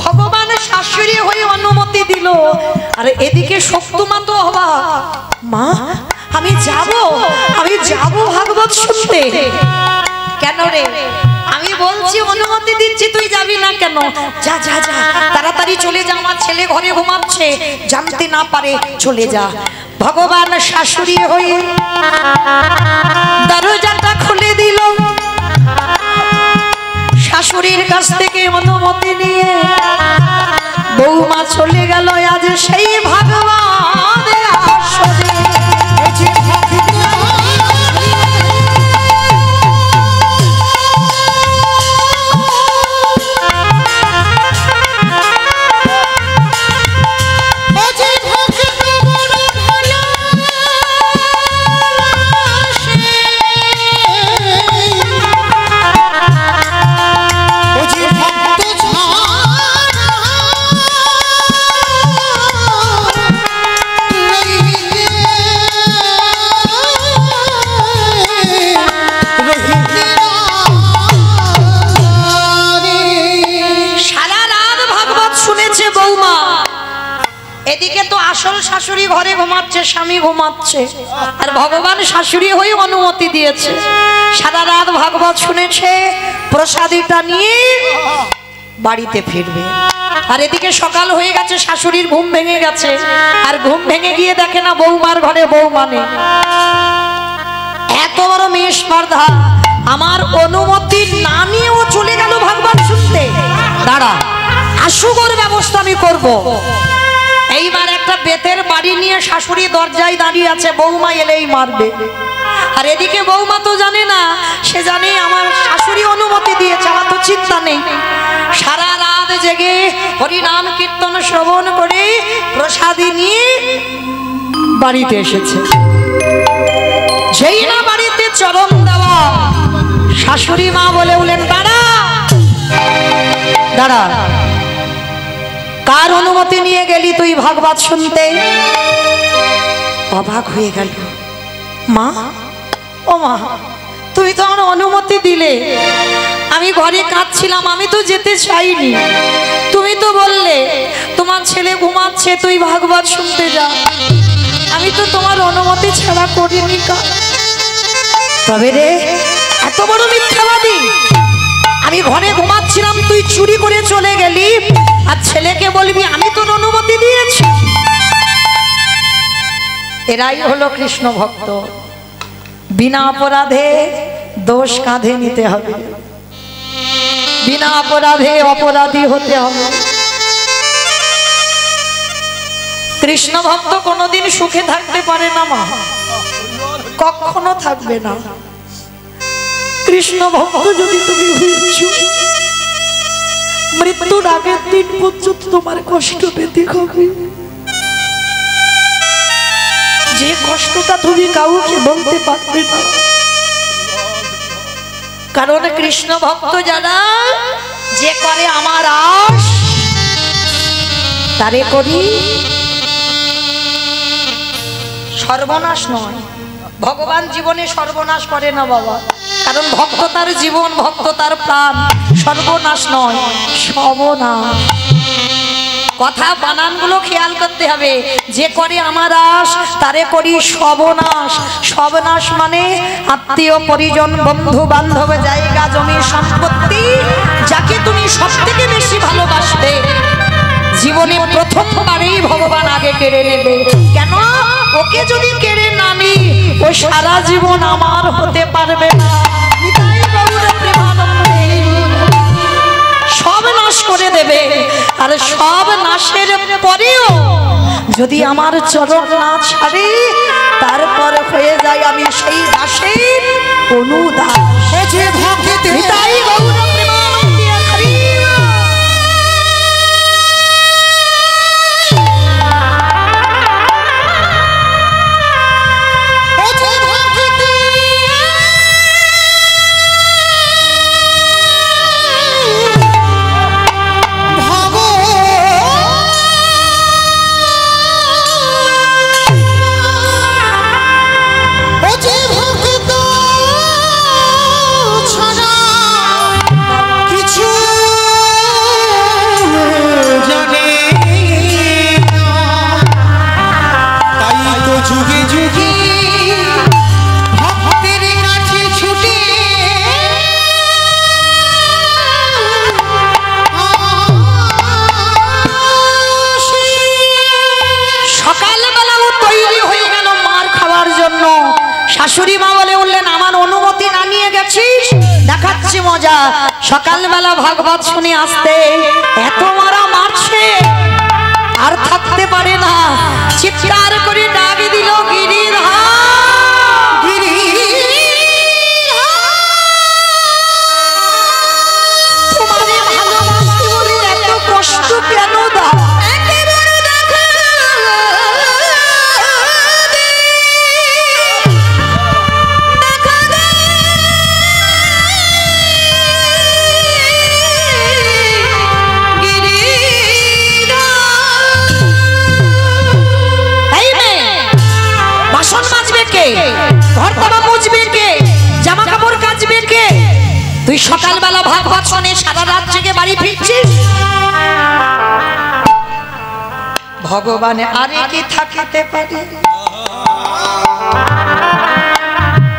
ভগবান শাশুড়ি হয়ে অনুমতি দিল। আর এদিকে শক্তমা তো হবা, মা আমি যাব, আমি যাব ভাগবত শুনতে। কেন রে? আমি বলছি অনুমতি দিচ্ছি, তুই যাবি না কেন? যা যা যা, তাড়াতাড়ি চলে যা, আমার ছেলে ঘরে ঘুমাচ্ছে, জানতে না পারে, চলে যা। ভগবান শাশুড়ি হয়ে দরজাটা খুলে দিল। শাশুড়ির কাছ থেকে অনুমতি নিয়ে বৌমা চলে গেল আজ সেই ভগবানের আসরে। এদিকে তো আসল শাশুড়ি ঘরে ঘুমাচ্ছে, স্বামী ঘুমাচ্ছে, আর ভগবান শাশুড়ি হয়ে অনুমতি দিয়েছে। সারা রাত ভাগবত শুনেছে, প্রসাদীটা নিয়ে বাড়িতে ফিরবে। আর এদিকে সকাল হয়ে গেছে, শাশুড়ির ঘুম ভেঙে গেছে, আর ঘুম ভেঙে গিয়ে দেখে না বৌমার ঘরে বৌমা নেই। এত বড় মেয়ে স্পর্ধা, আমার অনুমতি না নিয়েও চলে গেল ভাগবত শুনতে। দাঁড়া, আসুগর ব্যবস্থা আমি করব। এইবার একটা বেতের বাড়ি নিয়ে শাশুড়ি দরজায় দাঁড়িয়ে আছে, বৌমা এলেই মারবে। আর এদিকে বৌমা তো জানে না, সে জানে আমার শাশুড়ি অনুমতি দিয়েছে, আমার তো চিন্তা নেই। সারা রাত জেগে হরিনাম কীর্তন শ্রবণ করে প্রসাদী নিয়ে বাড়িতে এসেছে। যেই না বাড়িতে চরণ দেওয়া, শাশুড়ি মা বলে উঠলেন, দাঁড়া দাঁড়া, কার অনুমতি নিয়ে গেলি তুই ভাগবত শুনতে? অবাক হয়ে গেল, মা ও মা, তুমি তো আমার অনুমতি দিলে, আমি ঘরে কাঁদছিলাম, আমি তো যেতে চাইনি। তুমি তো বললে তোমার ছেলে ঘুমাচ্ছে, তুই ভাগবত শুনতে যা। আমি তো তোমার অনুমতি ছাড়া করিনি কাজ। তবে রে এত বড় মিথ্যাবাদী! আমি ঘরে ঘুমাচ্ছিলাম, তুই চুরি করে চলে গেলি, আর ছেলেকে বলবি আমি তোর অনুমতি দিয়েছি। এরাই হলো কৃষ্ণ ভক্ত। বিনা অপরাধে দোষ কাঁধে নিতে হবে, বিনা অপরাধে অপরাধী হতে হবে। কৃষ্ণ ভক্ত কোনোদিন সুখে থাকতে পারে না মা, কখনো থাকবে না। কৃষ্ণ ভক্ত যদি তুমি হয়েছো, মৃত্যুর আগের দিন পর্যন্ত তোমার কষ্ট পেতে হবে। যে কষ্টটা তুমি কাউকে বলতে পারবে না। কারণ কৃষ্ণ ভক্ত যারা, যে করে আমার আশ তারে করি সর্বনাশ নয়। ভগবান জীবনে সর্বনাশ করে না বাবা, কারণ ভক্ত তার জীবন, ভক্ত তার প্রাণ। সর্বনাশ নয়, সর্বনাশ। কথা বানানগুলো খেয়াল করতে হবে। যে করে আমার আশ তারে করি সর্বনাশ। সর্বনাশ মানে আত্মীয় পরিজন, বন্ধু বান্ধব, জায়গা জমি সম্পত্তি, যাকে তুমি সব থেকে বেশি ভালোবাসতে, জীবনে প্রথমবারেই ভগবান আগে কেড়ে নেবে। কেন? ওকে যদি কেড়ে না নি, ও সারা জীবন আমার হতে পারবে না। সব নাশ করে দেবে, আর সব নাশের পরেও যদি আমার চরণ না ছাড়ে, তারপর হয়ে যায় আমি সেই দাসের অনুদাস। শাশুড়ি মা বলে উঠলেন, আমার অনুমতি না নিয়ে গেছিস, দেখাচ্ছি মজা। সকালবেলা ভাগবত শুনে আসতে এত মারা মারছে, আর থাকতে পারে না, চিৎকার করে ডাক দিল, গিরিধর তোমারে ভালোবাসি বলে এত কষ্ট কেন দাও? তুই সকালবেলা ভাগবত শুনে সারা রাত জেগে বাড়ি ফিরছিস। ভগবান আরে কি থাকতে পারে?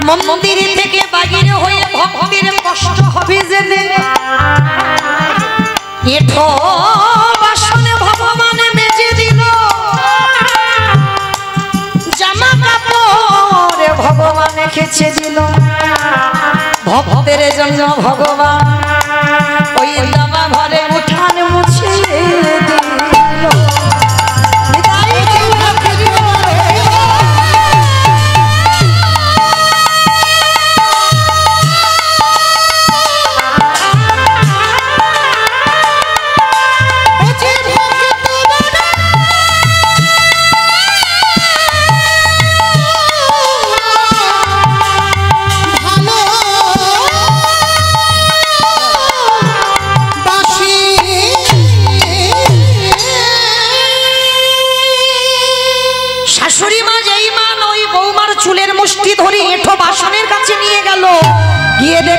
মন্দির থেকে বাহির হয়ে ভক্তির কষ্ট হবে জেনে, এঠো বাসনে ভগবান মেজে দিল, জামা কাপড় ভগবান খেচে দিল। ভক্তের জন্য ভগবান ওই জামা ঘরে উঠান মুছে দিল।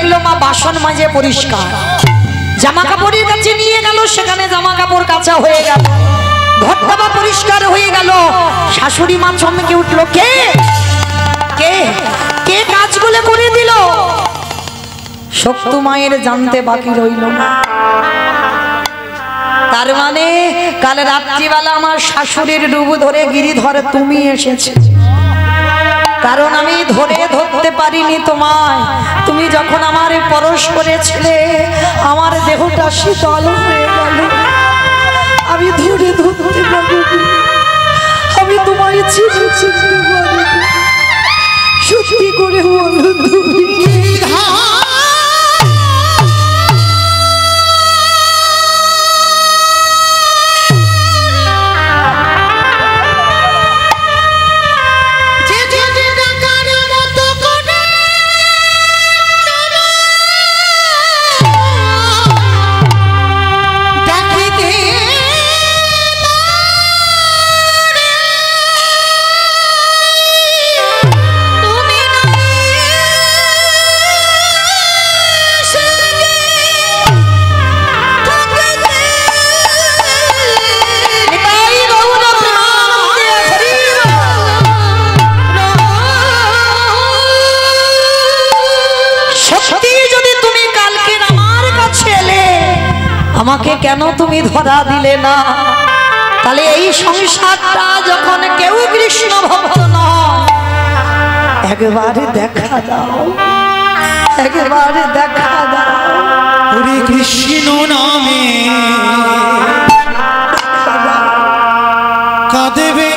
দিল মা বাসন মাজে পরিষ্কার, জামা কাপড়ের কাছে নিয়ে গেল, সেখানে জামা কাপড় কাঁচা হয়ে গেল, ঘরটা পরিষ্কার হয়ে গেল। শাশুড়ি মা চমকে উঠলো, কে কে কে কাজগুলো করে দিল? শক্ত মায়ের জানতে বাকি রইল না। তার মানে কাল রাত্রিবেলা আমার শাশুড়ির ডুবু ধরে গিরিধর তুমি এসেছে, কারণ আমি ধরতে পারিনি তোমায়। তুমি যখন আমার পরশ করেছিলে আমার দেহটা শীতল হয়ে গেল, আমি ধরতে পারিনি, আমি তোমায় চিনতে পারিনি। সত্যি করে বলো তুমি আমাকে কেন তুমি ধরা দিলে না? তাহলে এই সংসারটা যখন কেউ কৃষ্ণ ভক্ত নয়, একবারে দেখা দাও, একবারে দেখা দাও। হরে কৃষ্ণ নামে কাঁদেবে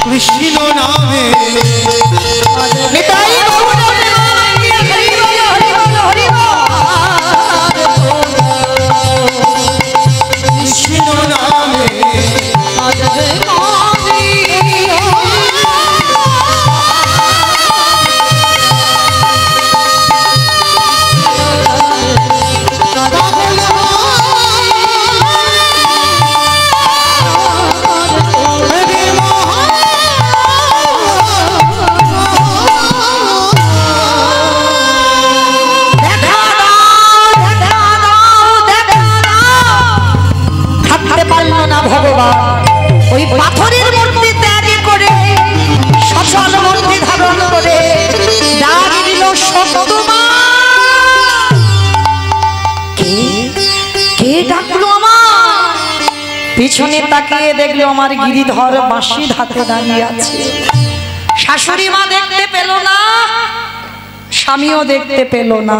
কৃষ্ণ নামে নিতাই গৌর হরি বল হরি বল হরি বল কৃষ্ণ নামে বাজবে মাঝি ভগবান ওই পাথরের মূর্তি ত্যাগ করে সচল মূর্তি ধারণ করে ডাক দিল সত্যমা। কে ডাকলো আমার? পিছনে তাকিয়ে দেখলো আমার গিরিধর বাঁশি হাতে দাঁড়িয়ে আছে। শাশুড়ি মা দেখতে পেল না, স্বামীও দেখতে পেল না,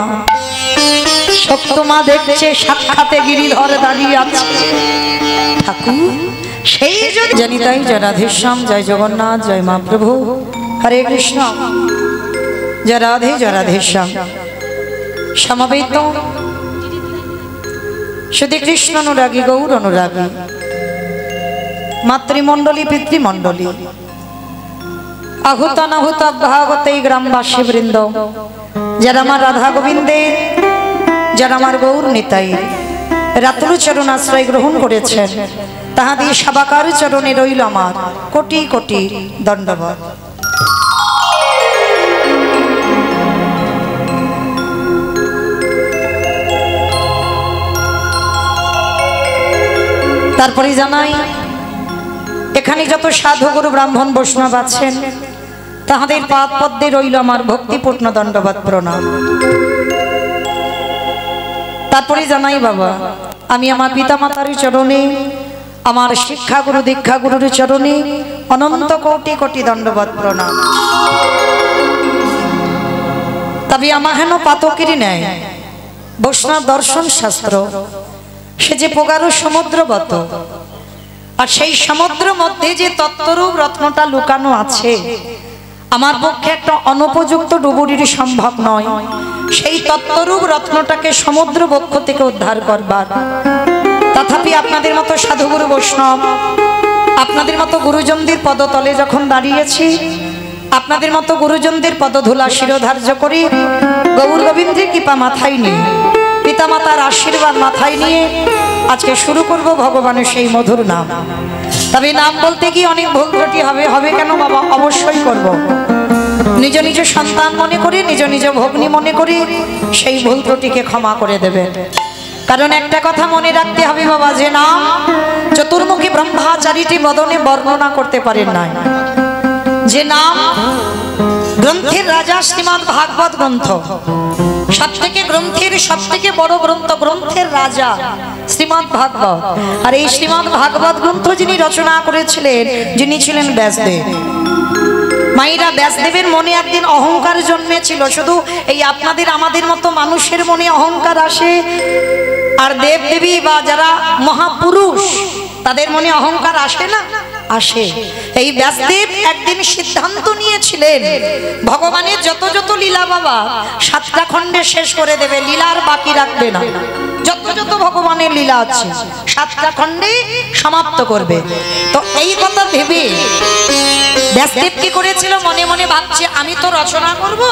সত্যমা দেখছে সাক্ষাতে গিরিধর দাঁড়িয়ে আছে। ঠাকুর সেই জন্য জানি তাই জয় রাধেশ্যাম, জয় জগন্নাথ, জয় মা প্রভু, হরে কৃষ্ণ, জয় রাধে জয় রাধেশ্যাম। সমবেত শুধু কৃষ্ণ অনুরাগী গৌর অনুরাগী মাতৃমণ্ডলী পিতৃমণ্ডলী আহুত নাহুত ভাগবত এই গ্রামবাসী বৃন্দ, যারা আমার রাধা গোবিন্দের, যারা আমার গৌর নিতাই রাতুল চরণ আশ্রয় গ্রহণ করেছেন, তাহাদের সাবাকার চরণে রইল আমার কোটি কোটি দণ্ডবত। তারপরে জানাই এখানে যত সাধু গুরু ব্রাহ্মণ বৈষ্ণব আছেন, তাহাদের পাদ পদ্মে রইল আমার ভক্তিপূর্ণ দণ্ডবত প্রণাম। তারপরে জানাই বাবা, আমি আমার পিতামাতার চরণে, আমার শিক্ষা গুরু দীক্ষা গুরুর চরণে অনন্ত কোটি কোটি দণ্ডবত প্রণাম। তবে আমার হেন পাতকেরই নেয় বৈষ্ণব দর্শন শাস্ত্র, সে যে প্রগাঢ় সমুদ্রবত, আর সেই সমুদ্র মধ্যে যে তত্ত্বরূপ রত্নটা লুকানো আছে, আমার পক্ষে একটা অনুপযুক্ত ডুবুরির সম্ভব নয় সেই তত্ত্বরূপ রত্নটাকে সমুদ্র বক্ষ থেকে উদ্ধার করবার। তথাপি আপনাদের মতো সাধুগুরু বৈষ্ণব, আপনাদের মতো গুরুজনদের পদতলে যখন দাঁড়িয়েছি, আপনাদের মতো গুরুজনদের পদধূলা শিরোধার্য করি, গৌর গোবিন্দের কৃপা মাথায় নিয়ে, পিতামাতার আশীর্বাদ মাথায় নিয়ে আজকে শুরু করব ভগবানের সেই মধুর নাম। তবে নাম বলতে কি অনেক ভুল ত্রুটি হবে কেন বাবা? অবশ্যই করব। নিজ নিজ সন্তান মনে করি, নিজ নিজ ভগ্নী মনে করি, সেই ভুল ত্রুটিকে ক্ষমা করে দেবে। কারণ একটা কথা মনে রাখতে হবে বাবা, যে নাম চতুর্মুখী ব্রহ্মাচারীটি বদনে বর্ণনা করতে পারেন নাই, যে নাম গ্রন্থের রাজা শ্রীমদ্ ভাগবত গ্রন্থ, সবথেকে গ্রন্থের সবথেকে বড় গ্রন্থ, গ্রন্থের রাজা শ্রীমদ্ ভাগবত। আর এই শ্রীমদ্ ভাগবত গ্রন্থ যিনি রচনা করেছিলেন, যিনি ছিলেন ব্যাসদেব। মায়েরা, ব্যাসদেবের মনে একদিন অহংকার জন্মেছিল। শুধু এই আপনাদের আমাদের মতো মানুষের মনে অহংকার আসে, আর দেব দেবী বা যারা মহাপুরুষ তাদের মনে অহংকার আসে না? আসে। এই ব্যাসদেব একদিন সিদ্ধান্ত নিয়েছিলেন ভগবানের যত যত লীলা বাবা 7টা খণ্ডে শেষ করে দেবে, লীলার বাকি রাখবে না। যত যত ভগবানের লীলা আছে 7টা খণ্ডে সমাপ্ত করবে। তো এই কথা ভেবে ব্যাসদেব কি করেছিল? মনে মনে ভাবছে আমি তো রচনা করব,